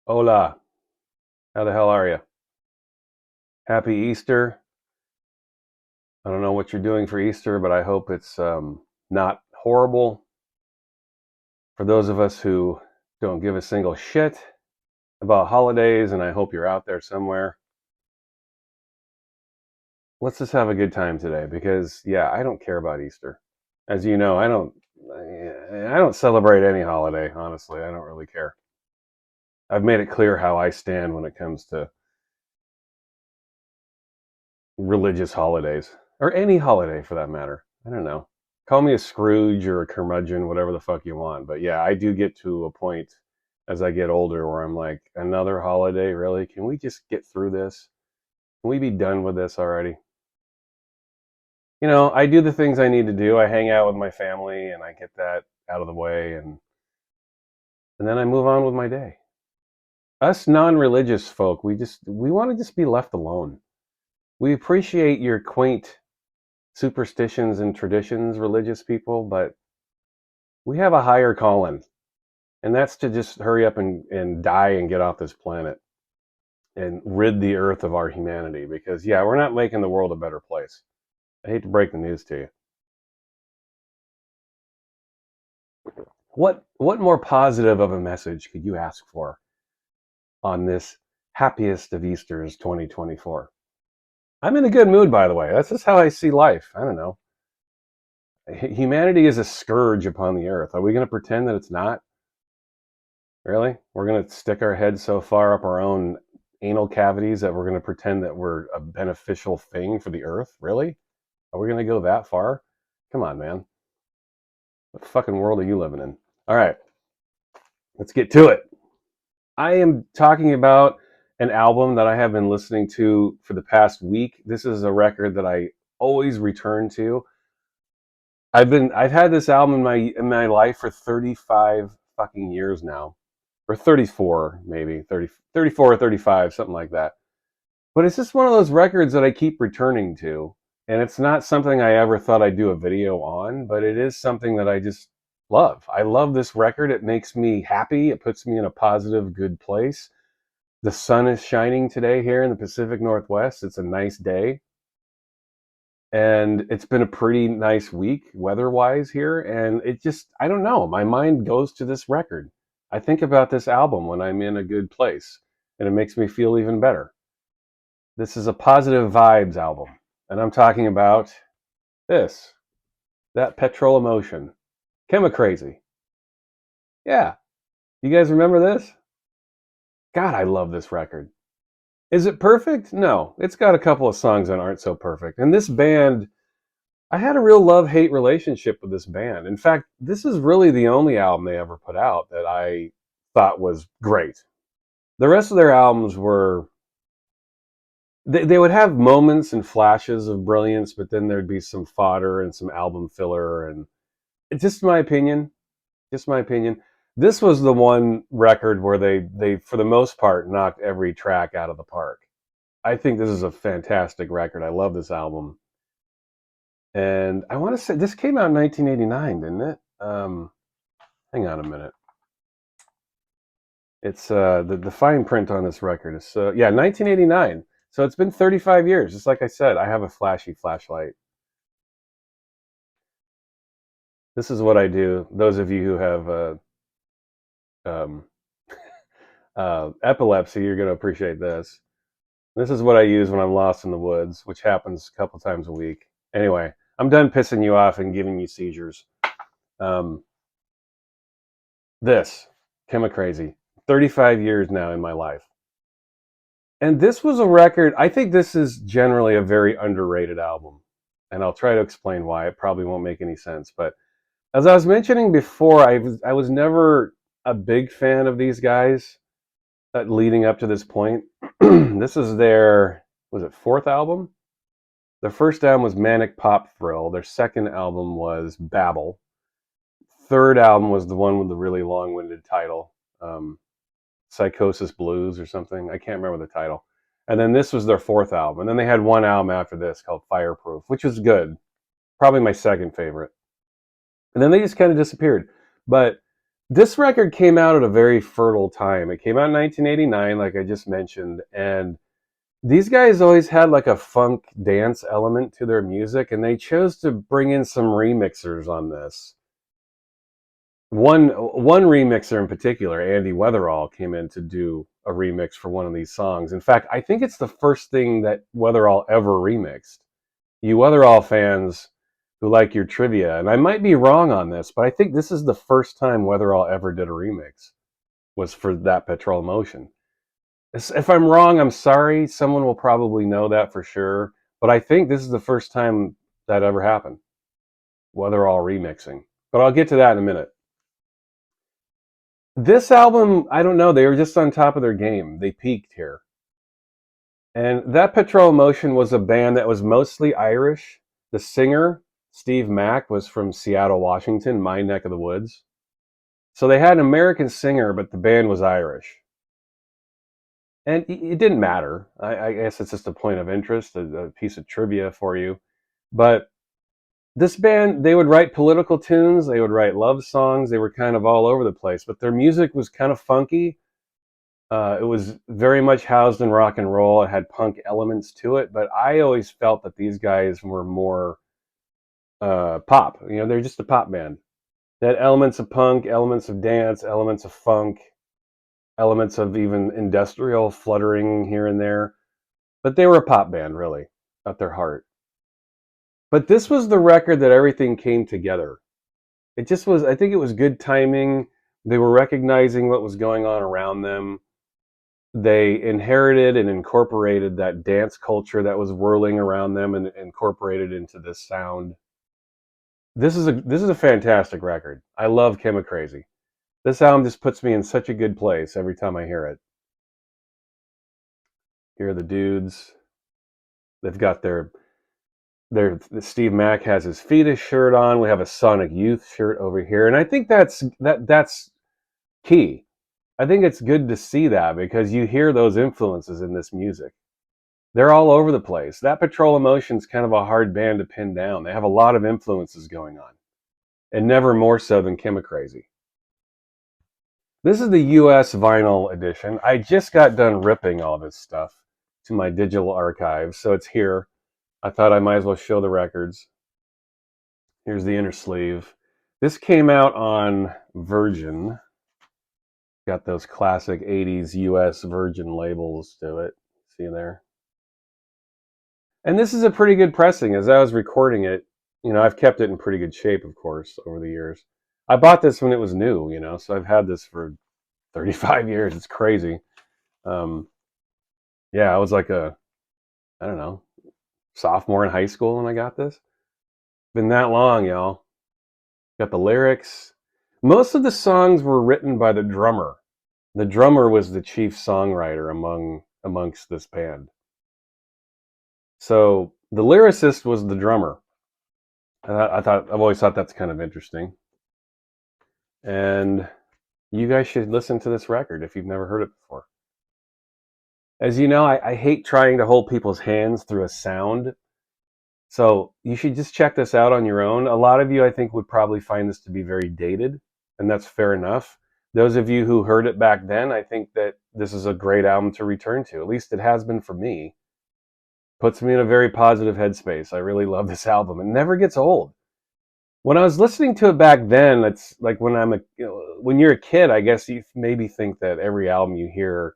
Hola, how the hell are you? Happy Easter. I don't know what you're doing for Easter, but I hope it's not horrible. For those of us who don't give a single shit about holidays, and I hope you're out there somewhere, let's just have a good time today because, yeah, I don't care about Easter. As you know, I don't celebrate any holiday, honestly. I don't really care. I've made it clear how I stand when it comes to religious holidays, or any holiday for that matter. I don't know. Call me a Scrooge or a curmudgeon, whatever the fuck you want. But yeah, I do get to a point as I get older where I'm like, another holiday, really? Can we just get through this? Can we be done with this already? I do the things I need to do. I hang out with my family and I get that out of the way, and then I move on with my day. Us non-religious folk, we want to just be left alone. We appreciate your quaint superstitions and traditions, religious people, but we have a higher calling, and that's to just hurry up and die and get off this planet and rid the earth of our humanity. Because, yeah, we're not making the world a better place. I hate to break the news to you. What more positive of a message could you ask for on this happiest of Easters 2024? I'm in a good mood, by the way. That's just how I see life. I don't know. Humanity is a scourge upon the earth. Are we going to pretend that it's not? Really? We're going to stick our heads so far up our own anal cavities that we're going to pretend that we're a beneficial thing for the earth? Really? Are we going to go that far? Come on, man. What fucking world are you living in? All right, let's get to it. I am talking about an album that I have been listening to for the past week. This is a record that I always return to. I've had this album in my life for 35 fucking years now, or 34 maybe, 34 or 35, something like that. But it's just one of those records that I keep returning to. And it's not something I ever thought I'd do a video on, but it is something that I just love. I love this record. It makes me happy. It puts me in a positive, good place. The sun is shining today here in the Pacific Northwest. It's a nice day. And it's been a pretty nice week weather wise here. And I don't know, my mind goes to this record. I think about this album when I'm in a good place, and it makes me feel even better. This is a positive vibes album, and I'm talking about this, That Petrol Emotion, Chemicrazy. Yeah, you guys remember this? God, I love this record. Is it perfect? No, it's got a couple of songs that aren't so perfect. And this band, I had a real love-hate relationship with this band. In fact, this is really the only album they ever put out that I thought was great. The rest of their albums were they would have moments and flashes of brilliance, but then there'd be some fodder and some album filler, and it's just my opinion. This was the one record where they for the most part knocked every track out of the park. I think this is a fantastic record. I love this album, and I want to say this came out in 1989, didn't it? Hang on a minute. It's the fine print on this record is yeah, 1989. So it's been 35 years. Just like I said, I have a flashy flashlight. This is what I do. Those of you who have um, epilepsy, you're going to appreciate this. This is what I use when I'm lost in the woods, which happens a couple times a week. Anyway, I'm done pissing you off and giving you seizures. Um, this, Chemicrazy, 35 years now in my life. And this was a record, I think this is generally a very underrated album. And I'll try to explain why. It probably won't make any sense. But as I was mentioning before, I was never a big fan of these guys leading up to this point. This is their, was it fourth album? Their first album was Manic Pop Thrill. Their second album was Babel. Third album was the one with the really long-winded title, Psychosis Blues or something. I can't remember the title. And then this was their fourth album. And then they had one album after this called Fireproof, which was good. Probably my second favorite. And then they just kind of disappeared. But This record came out at a very fertile time. It came out in 1989, like I just mentioned, and these guys always had like a funk dance element to their music, and they chose to bring in some remixers on this. One remixer in particular, Andy Weatherall, came in to do a remix for one of these songs. In fact, I think it's the first thing that Weatherall ever remixed. You Weatherall fans who like your trivia, and I might be wrong on this, but I think this is the first time Weatherall ever did a remix was for That Petrol Emotion. If I'm wrong, I'm sorry. Someone will probably know that for sure. But I think this is the first time that ever happened. Weatherall remixing. But I'll get to that in a minute. This album, I don't know. They were just on top of their game. They peaked here. And That Petrol Emotion was a band that was mostly Irish. The singer, Steve Mack, was from Seattle, Washington, my neck of the woods. So they had an American singer, but the band was Irish. And it didn't matter. I guess it's just a point of interest, a piece of trivia for you. But this band, they would write political tunes, they would write love songs, they were kind of all over the place, but their music was kind of funky. It was very much housed in rock and roll. It had punk elements to it, but I always felt that these guys were more pop. You know, they're just a pop band. They had elements of punk, elements of dance, elements of funk, elements of even industrial fluttering here and there. But they were a pop band, really, at their heart. But this was the record that everything came together. It just was, I think it was good timing. They were recognizing what was going on around them. They inherited and incorporated that dance culture that was whirling around them and incorporated into this sound. This is a fantastic record. I love Chemicrazy. This album just puts me in such a good place every time I hear it. Hear the dudes. They've got their Steve Mack has his Foetus shirt on. We have a Sonic Youth shirt over here, and I think that's key. I think it's good to see that because you hear those influences in this music. They're all over the place. That Petrol Emotion's kind of a hard band to pin down. They have a lot of influences going on, and never more so than Chemicrazy. This is the US vinyl edition. I just got done ripping all this stuff to my digital archive, so it's here. I thought I might as well show the records. Here's the inner sleeve. This came out on Virgin. Got those classic 80s US Virgin labels to it. See there? And this is a pretty good pressing. As I was recording it, you know, I've kept it in pretty good shape, of course, over the years. I bought this when it was new, you know, so I've had this for 35 years. It's crazy. Um, yeah, I was like I don't know, sophomore in high school when I got this. Been that long, y'all. Got the lyrics. Most of the songs were written by the drummer. The drummer was the chief songwriter amongst this band. So the lyricist was the drummer. I've always thought that's kind of interesting. And you guys should listen to this record if you've never heard it before. As you know, I hate trying to hold people's hands through a sound. So you should just check this out on your own. A lot of you, I think, would probably find this to be very dated, and that's fair enough. Those of you who heard it back then, I think that this is a great album to return to. At least it has been for me. Puts me in a very positive headspace. I really love this album. It never gets old. When I was listening to it back then, it's like when you're a kid, I guess you maybe think that every album you hear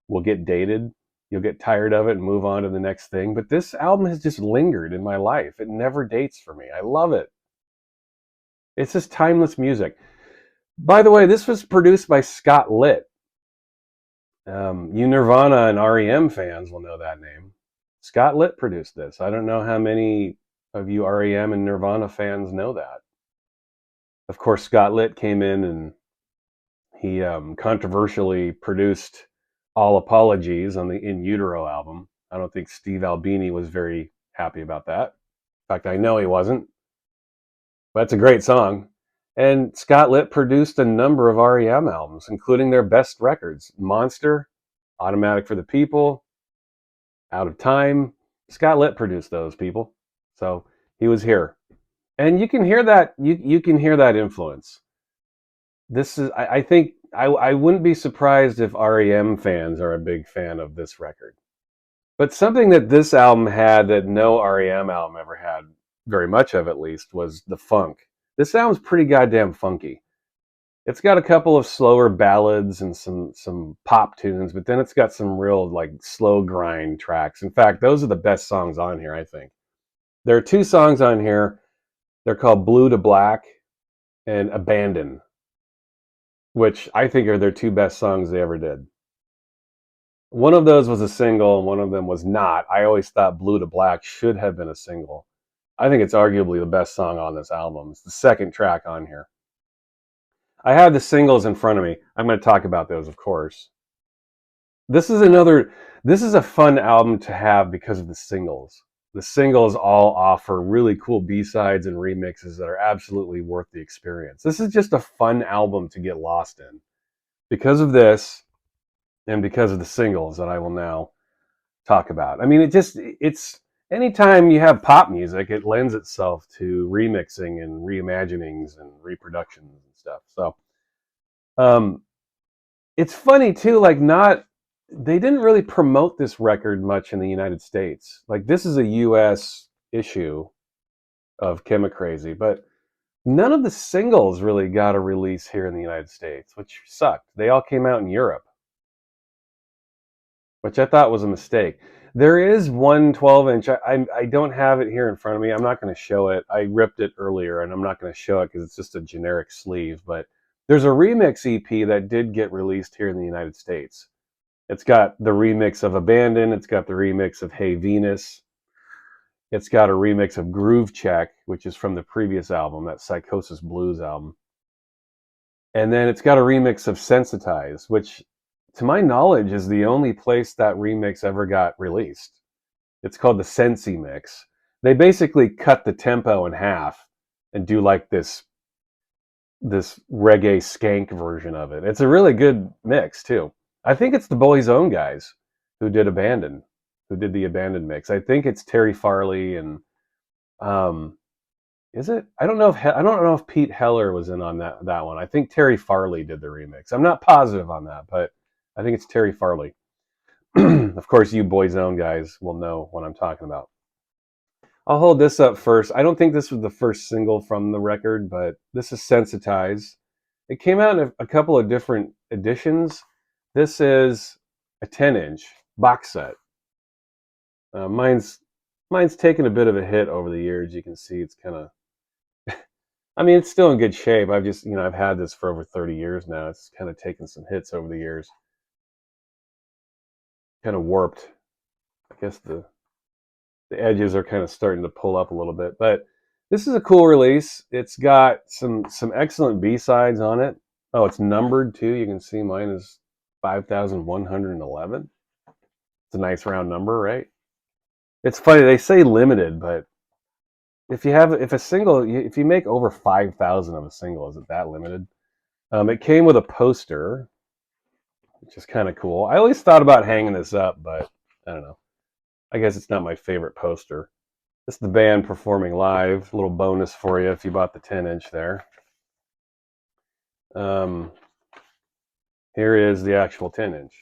will get dated. You'll get tired of it and move on to the next thing. But this album has just lingered in my life. It never dates for me. I love it. It's just timeless music. By the way, this was produced by Scott Litt. You Nirvana and REM fans will know that name. Scott Litt produced this. I don't know how many of you REM and Nirvana fans know that. Of course, Scott Litt came in and he controversially produced All Apologies on the In Utero album. I don't think Steve Albini was very happy about that. In fact, I know he wasn't. But it's a great song. And Scott Litt produced a number of REM albums, including their best records, Monster, Automatic for the People, Out of Time. Scott Litt produced those, people. So he was here. And you can hear that, you can hear that influence. this is I think I wouldn't be surprised if REM fans are a big fan of this record. But something that this album had that no REM album ever had, very much of at least, was the funk. This album's pretty goddamn funky. It's got a couple of slower ballads and some pop tunes, but then it's got some real like slow grind tracks. In fact, those are the best songs on here, I think. There are two songs on here. They're called Blue to Black and Abandon, which I think are their two best songs they ever did. One of those was a single and one of them was not. I always thought Blue to Black should have been a single. I think it's arguably the best song on this album. It's the second track on here. I have the singles in front of me. I'm going to talk about those, of course. This is another, this is a fun album to have because of the singles. The singles all offer really cool B-sides and remixes that are absolutely worth the experience. This is just a fun album to get lost in. Because of this, and because of the singles that I will now talk about. I mean, it's anytime you have pop music, it lends itself to remixing and reimaginings and reproductions and stuff. So, um, it's funny too, like not, they didn't really promote this record much in the United States. Like this is a US issue of Chemicrazy, but none of the singles really got a release here in the United States, which sucked. They all came out in Europe, which I thought was a mistake. There is one 12-inch. I don't have it here in front of me. I'm not going to show it. I ripped it earlier, and I'm not going to show it because it's just a generic sleeve. But there's a remix EP that did get released here in the United States. It's got the remix of Abandon. It's got the remix of Hey Venus. It's got a remix of Groove Check, which is from the previous album, that Psychosis Blues album. And then it's got a remix of Sensitize, which to my knowledge is the only place that remix ever got released. It's called the Sensi mix. They basically cut the tempo in half and do like this reggae skank version of it. It's a really good mix too. I think it's the Boys Own guys who did Abandon, who did the Abandon mix. I think it's Terry Farley and um, is it? I don't know if Pete Heller was in on that one. I think Terry Farley did the remix. I'm not positive on that, but I think it's Terry Farley. Of course, you Boys Own guys will know what I'm talking about. I'll hold this up first. I don't think this was the first single from the record, but this is Sensitize. It came out in a couple of different editions. This is a 10-inch box set. Mine's taken a bit of a hit over the years. You can see it's kind of, I mean, it's still in good shape. I've just, I've had this for over 30 years now. It's kind of taken some hits over the years. Kind of warped. I guess the edges are kind of starting to pull up a little bit, but this is a cool release. It's got some excellent B-sides on it. Oh, it's numbered too. You can see mine is 5,111. It's a nice round number, right? It's funny they say limited, but if you make over 5,000 of a single, is it that limited? It came with a poster, which is kind of cool. I always thought about hanging this up, but I don't know. I guess it's not my favorite poster. This is the band performing live. A little bonus for you if you bought the 10-inch there. Here is the actual 10-inch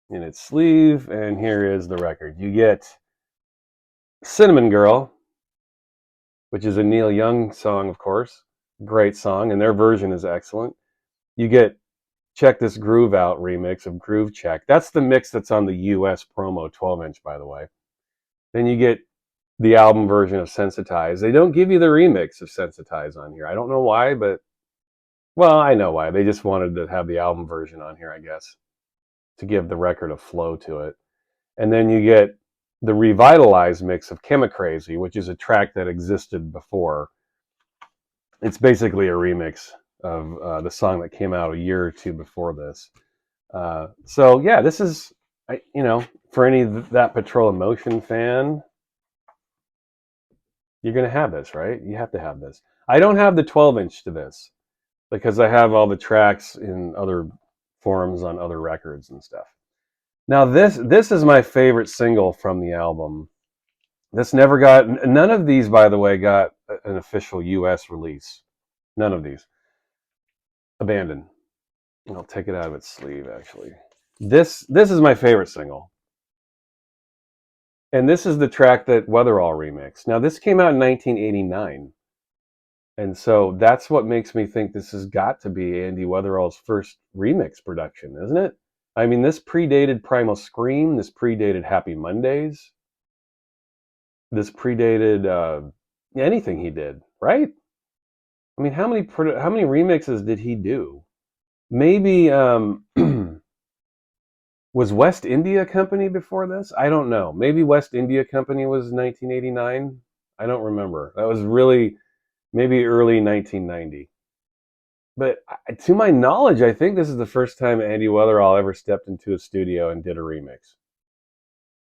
in its sleeve, and here is the record. You get Cinnamon Girl, which is a Neil Young song, of course. Great song, and their version is excellent. You get Check This Groove Out remix of Groove Check. That's the mix that's on the US promo 12-inch, by the way. Then you get the album version of Sensitize. They don't give you the remix of Sensitize on here. I don't know why, but, well, I know why. They just wanted to have the album version on here, I guess, to give the record a flow to it. And then you get the revitalized mix of Chemicrazy, which is a track that existed before. It's basically a remix of the song that came out a year or two before this. So yeah, this is, for any That Petrol Emotion fan, you're going to have this, right? You have to have this. I don't have the 12-inch to this because I have all the tracks in other forms on other records and stuff. Now this is my favorite single from the album. None of these, by the way, got an official US release. None of these. Abandon. I'll take it out of its sleeve, actually. This is my favorite single. And this is the track that Weatherall remixed. Now, this came out in 1989. And so that's what makes me think this has got to be Andy Weatherall's first remix production, isn't it? I mean, this predated Primal Scream. This predated Happy Mondays. This predated anything he did, right? I mean, how many remixes did he do? Maybe was West India Company before this? I don't know. Maybe West India Company was 1989. I don't remember. That was really maybe early 1990. But to my knowledge, I think this is the first time Andy Weatherall ever stepped into a studio and did a remix.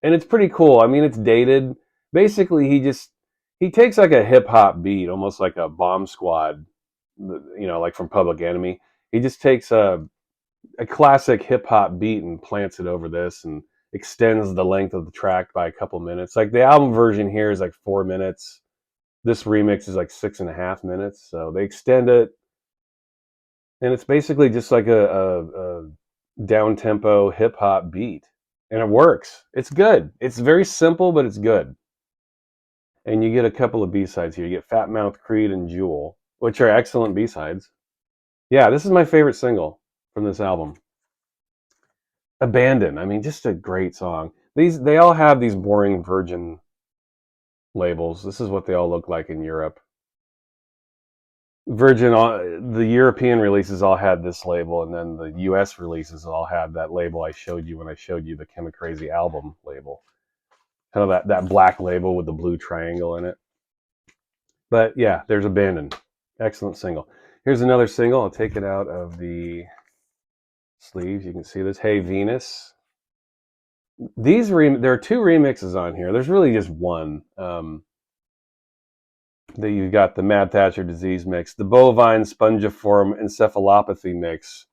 And it's pretty cool. I mean, it's dated. Basically, he takes like a hip hop beat, almost like a Bomb Squad, like from Public Enemy. He just takes a classic hip hop beat and plants it over this and extends the length of the track by a couple minutes. Like the album version here is like 4 minutes. This remix is like 6.5 minutes. So they extend it, and it's basically just like a down tempo hip hop beat, and it works. It's good. It's very simple, but it's good. And you get a couple of B-sides here. You get Fat Mouth Creed and Jewel, which are excellent B-sides. Yeah, this is my favorite single from this album. Abandon. I mean, just a great song. They all have these boring Virgin labels. This is what they all look like in Europe. Virgin, the European releases all had this label, and then the US releases all had that label I showed you when I showed you the Chemicrazy album label. Kind of that black label with the blue triangle in it. But yeah, there's Abandon. Excellent single. Here's another single. I'll take it out of the sleeves. You can see this. Hey Venus. There are two remixes on here. There's really just one. That you've got the Mad Thatcher disease mix, the bovine spongiform encephalopathy mix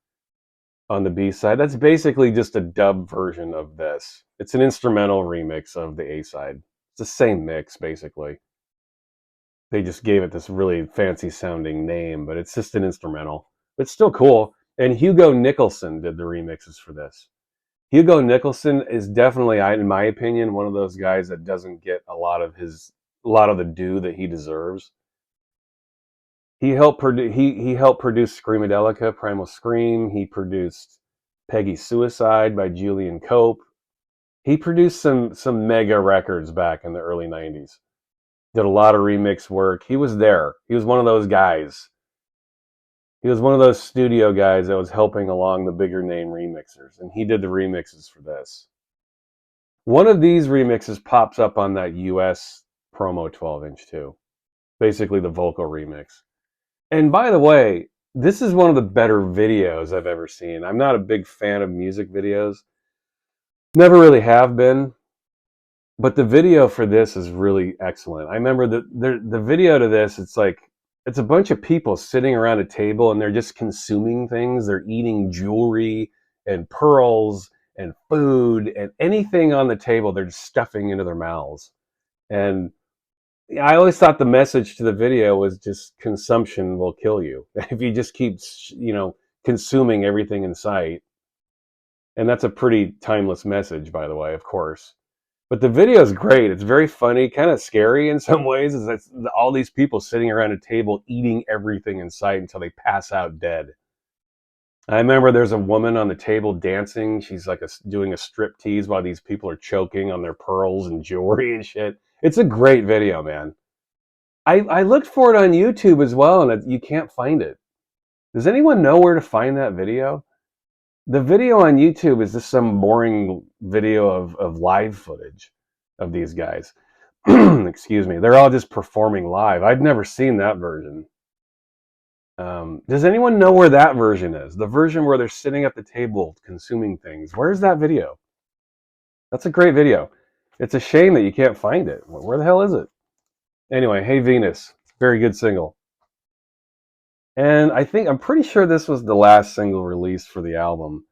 on the B side. That's basically just a dub version of this. It's an instrumental remix of the A side. It's the same mix basically. They just gave it this really fancy sounding name, but it's just an instrumental. It's still cool. And Hugo Nicholson did the remixes for this. Hugo Nicholson is definitely, in my opinion, one of those guys that doesn't get a lot of the due that he deserves. He helped produce Screamadelica, Primal Scream. He produced Peggy's Suicide by Julian Cope. He produced some mega records back in the early '90s. Did a lot of remix work. He was there. He was one of those guys. He was one of those studio guys that was helping along the bigger name remixers, and he did the remixes for this. One of these remixes pops up on that US promo 12-inch too. Basically the vocal remix. And by the way, this is one of the better videos I've ever seen. I'm not a big fan of music videos. Never really have been. But the video for this is really excellent. I remember the video to this, it's a bunch of people sitting around a table and they're just consuming things. They're eating jewelry and pearls and food and anything on the table they're just stuffing into their mouths. And I always thought the message to the video was just consumption will kill you. If you just keep, consuming everything in sight. And that's a pretty timeless message, by the way, of course. But the video is great. It's very funny, kind of scary in some ways. Is that all these people sitting around a table eating everything in sight until they pass out dead. I remember there's a woman on the table dancing. She's like doing a strip tease while these people are choking on their pearls and jewelry and shit. It's a great video, man. I looked for it on YouTube as well, and you can't find it. Does anyone know where to find that video? The video on YouTube is just some boring video of live footage of these guys. Excuse me. They're all just performing live. I'd never seen that version. Does anyone know where that version is? The version where they're sitting at the table consuming things. Where's that video? That's a great video. It's a shame that you can't find it. Where the hell is it? Anyway, Hey Venus. Very good single. And I'm pretty sure this was the last single released for the album.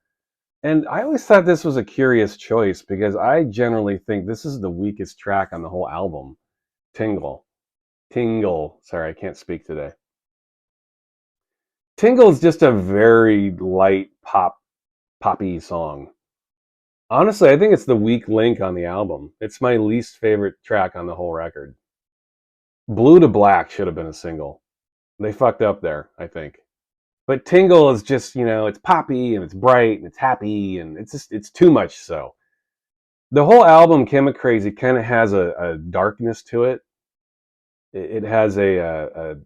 And I always thought this was a curious choice because I generally think this is the weakest track on the whole album. Tingle. Sorry, I can't speak today. Tingle is just a very light poppy song. Honestly, I think it's the weak link on the album. It's my least favorite track on the whole record. Blue to Black should have been a single. They fucked up there, I think. But Tingle is just, it's poppy and it's bright and it's happy and it's too much so. The whole album, Chemicrazy, kind of has a darkness to it. It has a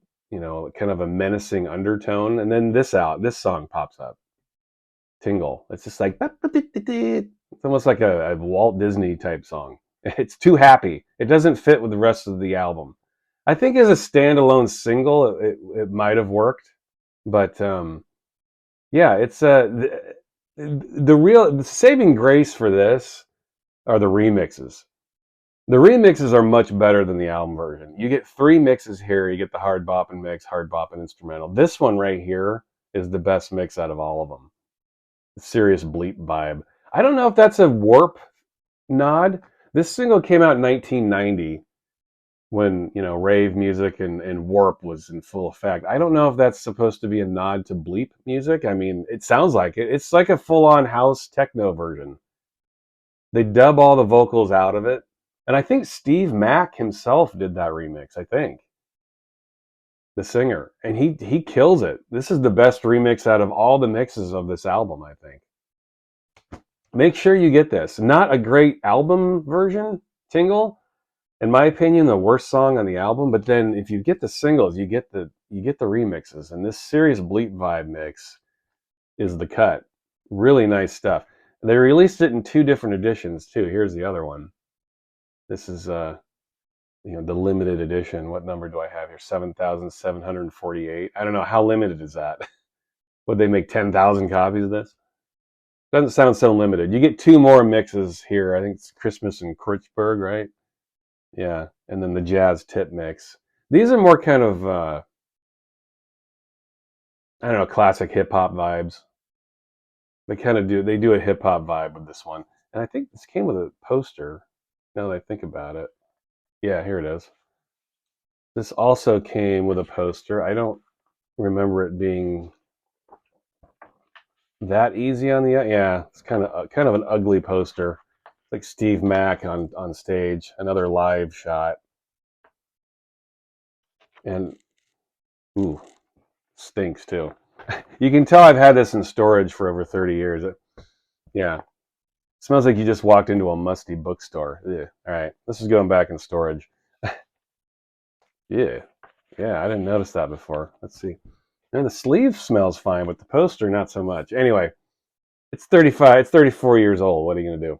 kind of a menacing undertone, and then this song pops up, Tingle. It's just like it's almost like a Walt Disney type song. It's too happy. It doesn't fit with the rest of the album. I think as a standalone single, it might have worked, but yeah, it's the saving grace for this are the remixes. The remixes are much better than the album version. You get 3 mixes here. You get the hard bopping mix, hard bopping instrumental. This one right here is the best mix out of all of them. Serious bleep vibe. I don't know if that's a Warp nod. This single came out in 1990 when, rave music and Warp was in full effect. I don't know if that's supposed to be a nod to bleep music. I mean, it sounds like it. It's like a full-on house techno version. They dub all the vocals out of it. And I think Steve Mack himself did that remix, I think. The singer. And he kills it. This is the best remix out of all the mixes of this album, I think. Make sure you get this. Not a great album version, Tingle. In my opinion, the worst song on the album, but then if you get the singles, you get the remixes. And this Serious Bleep Vibe mix is the cut. Really nice stuff. They released it in 2 different editions too. Here's the other one. This is the limited edition. What number do I have here? 7,748. I don't know, how limited is that? Would they make 10,000 copies of this? Doesn't sound so limited. You get 2 more mixes here. I think it's Christmas in Kreuzberg, right? Yeah, and then the jazz tip mix. These are more kind of I don't know, classic hip hop vibes. They do a hip hop vibe with this one. And I think this came with a poster, now that I think about it. Yeah, here it is. This also came with a poster. I don't remember it being that easy on the yeah. It's kind of an ugly poster, like Steve Mack on stage. Another live shot, and ooh, stinks too. You can tell I've had this in storage for over 30 years. Yeah, smells like you just walked into a musty bookstore. Ugh. All right, this is going back in storage. Yeah, yeah, I didn't notice that before. Let's see. And the sleeve smells fine, but the poster not so much. Anyway, it's 35. It's 34 years old. What are you gonna do?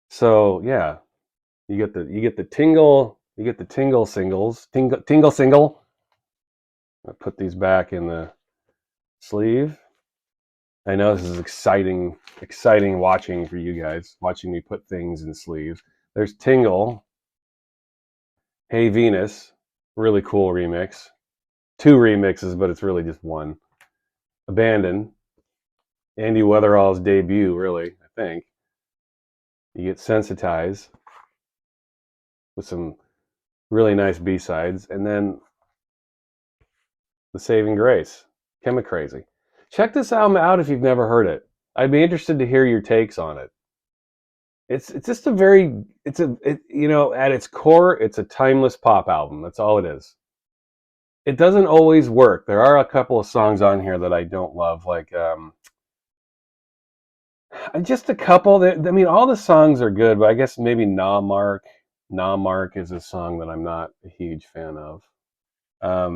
So yeah, you get the tingle singles, tingle single. I'll put these back in the sleeve. I know this is exciting watching for you guys, watching me put things in sleeves. There's Tingle, Hey Venus, really cool remix. 2 remixes, but it's really just one. Abandon, Andy Weatherall's debut, really, I think. You get Sensitize with some really nice B-sides, and then The Saving Grace, Chemicrazy. Check this album out if you've never heard it. I'd be interested to hear your takes on it. It's just a very at its core, it's a timeless pop album. That's all it is. It doesn't always work. There are a couple of songs on here that I don't love, like just a couple. I mean, all the songs are good, but I guess maybe Na Mark is a song that I'm not a huge fan of.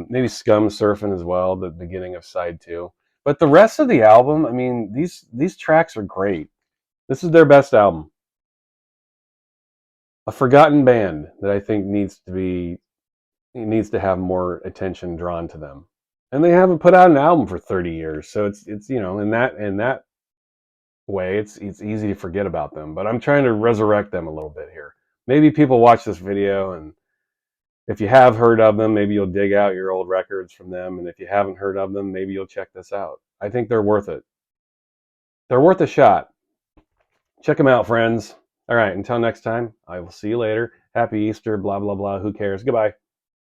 Maybe Scum Surfing as well, the beginning of side 2. But the rest of the album, I mean, these tracks are great. This is their best album. A forgotten band that I think needs to have more attention drawn to them. And they haven't put out an album for 30 years, so it's in that way it's easy to forget about them. But I'm trying to resurrect them a little bit here. Maybe people watch this video, and if you have heard of them, maybe you'll dig out your old records from them. And if you haven't heard of them, maybe you'll check this out. I think they're worth it. They're worth a shot. Check them out, friends. All right, until next time, I will see you later. Happy Easter, blah, blah, blah. Who cares? Goodbye.